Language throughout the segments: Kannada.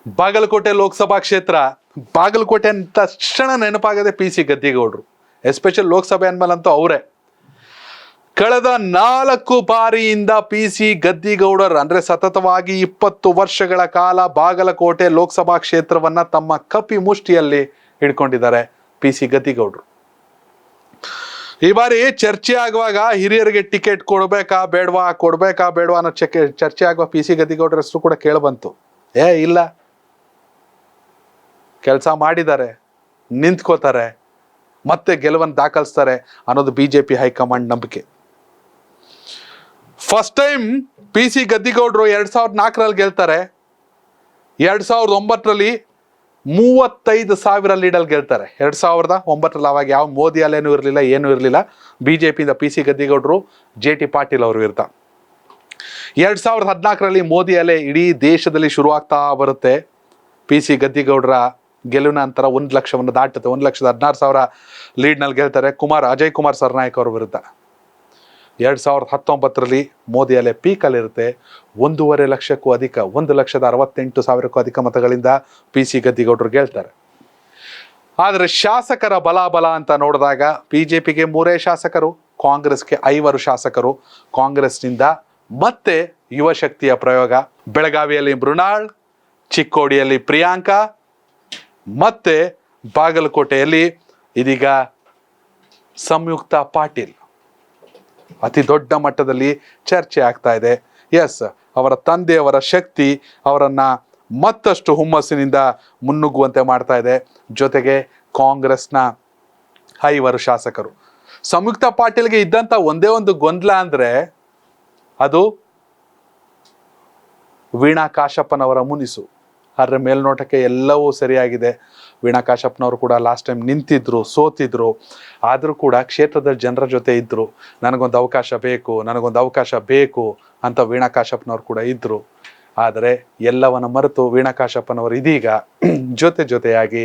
ಬಾಗಲಕೋಟೆ ಲೋಕಸಭಾ ಕ್ಷೇತ್ರ. ಬಾಗಲಕೋಟೆ ಅಂದ ತಕ್ಷಣ ನೆನಪಾಗದೆ PC ಗದ್ದಿಗೌಡರು. ಎಸ್ಪೆಷಲ್ ಲೋಕಸಭೆ ಅಂದ್ಮೇಲಂತೂ ಅವರೇ. ಕಳೆದ 4 ಬಾರಿಯಿಂದ PC ಗದ್ದಿಗೌಡರು ಅಂದ್ರೆ ಸತತವಾಗಿ 20 ವರ್ಷಗಳ ಕಾಲ ಬಾಗಲಕೋಟೆ ಲೋಕಸಭಾ ಕ್ಷೇತ್ರವನ್ನ ತಮ್ಮ ಕಪಿ ಮುಷ್ಟಿಯಲ್ಲಿ ಹಿಡ್ಕೊಂಡಿದ್ದಾರೆ PC ಗದ್ದಿಗೌಡರು. ಈ ಬಾರಿ ಚರ್ಚೆ ಆಗುವಾಗ ಹಿರಿಯರಿಗೆ ಟಿಕೆಟ್ ಕೊಡ್ಬೇಕಾ ಬೇಡವಾ ಅನ್ನೋ ಚರ್ಚೆ ಆಗುವ PC ಗದ್ದಿಗೌಡರ ಹೆಸರು ಕೂಡ ಕೇಳಬಂತು. ಇಲ್ಲ, ಕೆಲಸ ಮಾಡಿದ್ದಾರೆ, ನಿಂತ್ಕೋತಾರೆ, ಮತ್ತೆ ಗೆಲುವನ್ನು ದಾಖಲಿಸ್ತಾರೆ ಅನ್ನೋದು BJP ಹೈಕಮಾಂಡ್ ನಂಬಿಕೆ. ಫಸ್ಟ್ ಟೈಮ್ PC ಗದ್ದಿಗೌಡರು 2004ರಲ್ಲಿ ಗೆಲ್ತಾರೆ. 2009ರಲ್ಲಿ 35,000 ಲೀಡಲ್ಲಿ ಗೆಲ್ತಾರೆ. 2009ರಲ್ಲಿ ಅವಾಗ ಯಾವ ಮೋದಿ ಅಲ್ಲೇನೂ ಇರಲಿಲ್ಲ, ಏನೂ ಇರಲಿಲ್ಲ. BJPಯಿಂದ PC ಗದ್ದಿಗೌಡರು JT ಪಾಟೀಲ್ ಅವ್ರ ವಿರುದ್ಧ. 2014ರಲ್ಲಿ ಮೋದಿ ಅಲೆ ಇಡೀ ದೇಶದಲ್ಲಿ ಶುರುವಾಗ್ತಾ ಬರುತ್ತೆ. PC ಗದ್ದಿಗೌಡರ ಗೆಲುವಿನ ನಂತರ 1 ಲಕ್ಷವನ್ನು ದಾಟುತ್ತೆ. 1,16,000 ಲೀಡ್ನಲ್ಲಿ ಗೆಲ್ತಾರೆ ಅಜಯ್ ಕುಮಾರ್ ಸರ್ನಾಯಕ್ ಅವ್ರ ವಿರುದ್ಧ. 2019ರಲ್ಲಿ ಮೋದಿ ಅಲೆ ಪೀಕಲ್ಲಿರುತ್ತೆ. 1.5 ಲಕ್ಷಕ್ಕೂ ಅಧಿಕ, 1,68,000ಕ್ಕೂ ಅಧಿಕ ಮತಗಳಿಂದ PC ಗದ್ದಿಗೌಡರು ಗೆಲ್ತಾರೆ. ಆದರೆ ಶಾಸಕರ ಬಲ ಅಂತ ನೋಡಿದಾಗ BJPಗೆ 3 ಶಾಸಕರು, ಕಾಂಗ್ರೆಸ್ಗೆ 5 ಶಾಸಕರು. ಕಾಂಗ್ರೆಸ್ನಿಂದ ಮತ್ತೆ ಯುವ ಶಕ್ತಿಯ ಪ್ರಯೋಗ. ಬೆಳಗಾವಿಯಲ್ಲಿ ಮೃಣಾಲ್, ಚಿಕ್ಕೋಡಿಯಲ್ಲಿ ಪ್ರಿಯಾಂಕಾ, ಮತ್ತೆ ಬಾಗಲಕೋಟೆಯಲ್ಲಿ ಇದೀಗ ಸಂಯುಕ್ತ ಪಾಟೀಲ್ ಅತಿ ದೊಡ್ಡ ಮಟ್ಟದಲ್ಲಿ ಚರ್ಚೆ ಆಗ್ತಾ ಇದೆ. ಎಸ್, ಅವರ ತಂದೆಯವರ ಶಕ್ತಿ ಅವರನ್ನ ಮತ್ತಷ್ಟು ಹುಮ್ಮಸ್ಸಿನಿಂದ ಮುನ್ನುಗ್ಗುವಂತೆ ಮಾಡ್ತಾ ಇದೆ. ಜೊತೆಗೆ ಕಾಂಗ್ರೆಸ್ನ 5 ಶಾಸಕರು. ಸಂಯುಕ್ತ ಪಾಟೀಲ್ಗೆ ಇದ್ದಂತ ಒಂದೇ ಒಂದು ಗೊಂದಲ ಅಂದ್ರೆ ಅದು ವೀಣಾ ಕಾಶಪ್ಪನವರ ಮುನಿಸು. ಅದರ ಮೇಲ್ನೋಟಕ್ಕೆ ಎಲ್ಲವೂ ಸರಿಯಾಗಿದೆ. ವೀಣಾ ಕಾಶಪ್ಪನವರು ಕೂಡ ಲಾಸ್ಟ್ ಟೈಮ್ ನಿಂತಿದ್ರು, ಸೋತಿದ್ರು. ಆದರೂ ಕೂಡ ಕ್ಷೇತ್ರದ ಜನರ ಜೊತೆ ಇದ್ರು. ನನಗೊಂದು ಅವಕಾಶ ಬೇಕು ಅಂತ ವೀಣಾ ಕಾಶಪ್ಪನವರು ಕೂಡ ಇದ್ರು. ಆದರೆ ಎಲ್ಲವನ್ನ ಮರೆತು ವೀಣಾ ಕಾಶಪ್ಪನವರು ಇದೀಗ ಜೊತೆಯಾಗಿ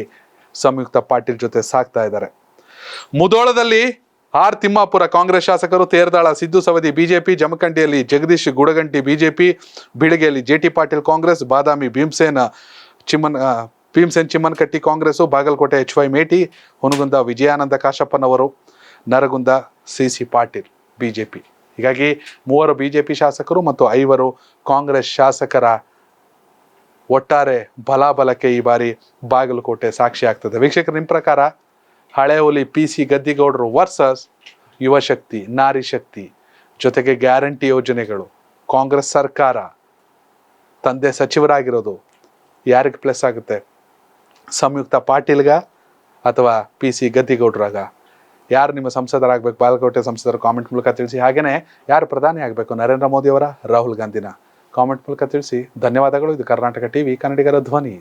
ಸಂಯುಕ್ತ ಪಾಟೀಲ್ ಜೊತೆ ಸಾಕ್ತಾ ಇದ್ದಾರೆ. ಮುಧೋಳದಲ್ಲಿ ಆರ್ ತಿಮ್ಮಾಪುರ ಕಾಂಗ್ರೆಸ್ ಶಾಸಕರು, Teradal Siddu Savadi BJP, ಜಮಖಂಡಿಯಲ್ಲಿ Jagadish ಗುಡಗಂಟಿ BJP, ಬೀಳಿಗೆಯಲ್ಲಿ JT Patil Congress, ಬಾದಾಮಿ ಭೀಮಸೇನ್ ಚಿಮ್ಮನಕಟ್ಟಿ ಕಾಂಗ್ರೆಸ್, ಬಾಗಲಕೋಟೆ HY ಮೇಟಿ, ಹುನಗುಂದ ವಿಜಯಾನಂದ ಕಾಶಪ್ಪನವರು, ನರಗುಂದ CC ಪಾಟೀಲ್ BJP. ಹೀಗಾಗಿ 3 BJP ಶಾಸಕರು ಮತ್ತು 5 ಕಾಂಗ್ರೆಸ್ ಶಾಸಕರ ಒಟ್ಟಾರೆ ಬಲಾಬಲಕ್ಕೆ ಈ ಬಾರಿ ಬಾಗಲಕೋಟೆ ಸಾಕ್ಷಿ ಆಗ್ತದೆ. ವೀಕ್ಷಕರು, ನಿಮ್ಮ ಪ್ರಕಾರ ಹಳೆ ಹುಲಿ PC ಗದ್ದಿಗೌಡರು ವರ್ಸಸ್ ಯುವ ಶಕ್ತಿ, ನಾರಿ ಶಕ್ತಿ, ಜೊತೆಗೆ ಗ್ಯಾರಂಟಿ ಯೋಜನೆಗಳು, ಕಾಂಗ್ರೆಸ್ ಸರ್ಕಾರ, ತಂದೆ ಸಚಿವರಾಗಿರೋದು ಯಾರಿಗೆ ಪ್ಲಸ್ ಆಗುತ್ತೆ? ಸಂಯುಕ್ತ ಪಾಟೀಲ್ಗ ಅಥವಾ PC ಗದ್ದಿಗೌಡರಾಗ? ಯಾರು ನಿಮ್ಮ ಸಂಸದರಾಗಬೇಕು? ಬಾಗಲಕೋಟೆ ಸಂಸದರು ಕಾಮೆಂಟ್ ಮೂಲಕ ತಿಳಿಸಿ. ಹಾಗೆಯೇ ಯಾರು ಪ್ರಧಾನಿ ಆಗಬೇಕು? ನರೇಂದ್ರ ಮೋದಿ ಅವರ, ರಾಹುಲ್ ಗಾಂಧಿನ? ಕಾಮೆಂಟ್ ಮೂಲಕ ತಿಳಿಸಿ. ಧನ್ಯವಾದಗಳು. ಇದು ಕರ್ನಾಟಕ TV, ಕನ್ನಡಿಗರ ಧ್ವನಿ.